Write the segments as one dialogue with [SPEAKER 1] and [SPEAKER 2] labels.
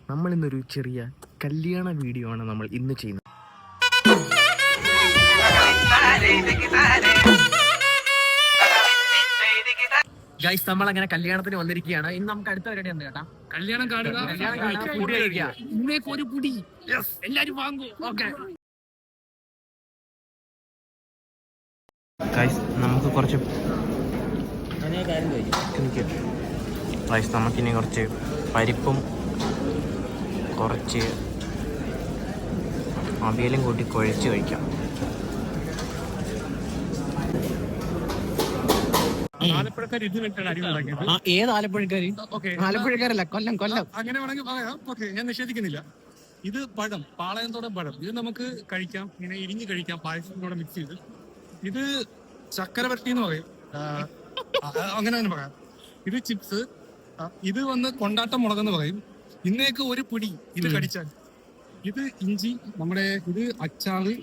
[SPEAKER 1] നമ്മൾ ഇന്നൊരു ചെറിയ കല്യാണ വീഡിയോ ആണ് നമ്മൾ ഇന്ന് ചെയ്യുന്നത്. ഗൈസ്, നമ്മൾ അങ്ങനെ കല്യാണത്തിന് വന്നിരിക്കുകയാണ്. ഇന്ന് നമുക്ക് അടുത്ത പരിപാടി എന്താ ചേട്ടാ?
[SPEAKER 2] കല്യാണം കാണുക,
[SPEAKER 1] ഫുഡ് കഴിക്കുക.
[SPEAKER 2] ഇന്നേക്ക് ഒരു പുടി എല്ലാരും വാങ്ങും. ഓക്കെ
[SPEAKER 1] ഗൈസ്, നമുക്ക് കുറച്ച് ഗൈസ് നമുക്കിനി കുറച്ച് പരിപ്പും കുറച്ച് അവിയലും കൂട്ടി കുഴച്ച് കഴിക്കാം.
[SPEAKER 2] ആലപ്പുഴക്കാർ ഇത് വെച്ചാണ് അരി ഉണ്ടാക്കിയത്.
[SPEAKER 1] ഏത് ആലപ്പുഴക്കാര്? ആലപ്പുഴക്കാരല്ല, കൊല്ലം.
[SPEAKER 2] അങ്ങനെ വേണമെങ്കിൽ പറയാം. ഓക്കെ, ഞാൻ നിഷേധിക്കുന്നില്ല. ഇത് പഴം, പാളയത്തോടെ പഴം. ഇത് നമുക്ക് കഴിക്കാം, ഇങ്ങനെ ഇരിഞ്ഞ് കഴിക്കാം, പായസത്തിനോടെ മിക്സ് ചെയ്ത്. ഇത് ചക്കര വരട്ടി എന്ന് പറയും, അങ്ങനെ തന്നെ പറയാം. ഇത് ചിപ്സ്, ഇത് വന്ന് കൊണ്ടാട്ടം മുളകെന്ന് പറയും. ഇന്നേക്ക് ഒരു പൊടി ഇത് കടിച്ചാൽ. ഇത് ഇഞ്ചി, നമ്മുടെ ഇത് അച്ചാറ്.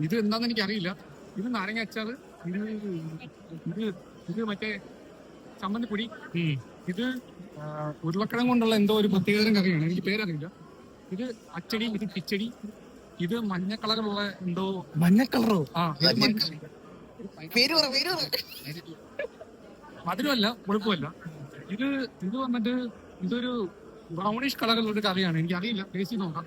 [SPEAKER 2] ഇത് എന്താന്ന് എനിക്ക് അറിയില്ല. ഇത് നാരങ്ങ അച്ചാറ്. ഇത് മറ്റേ ചമ്മന്തിപ്പൊടി. ഇത് ഉരുളക്കിഴങ്ങ് കൊണ്ടുള്ള എന്തോ ഒരു പ്രത്യേകതരം കറിയാണ്, എനിക്ക് പേരറിയില്ല. ഇത് അച്ചടി, ഇത് കിച്ചടി. ഇത് മഞ്ഞ കളറുള്ള എന്തോ.
[SPEAKER 1] മഞ്ഞ കളറോ?
[SPEAKER 2] മധുരമല്ല, കുഴപ്പമില്ല. ഇത് വന്നിട്ട് ഇതൊരു ബ്രൗണിഷ് കളറുള്ള ഒരു കറിയാണ്, എനിക്ക് അറിയില്ല, ടേസ്റ്റ് നോക്കാം.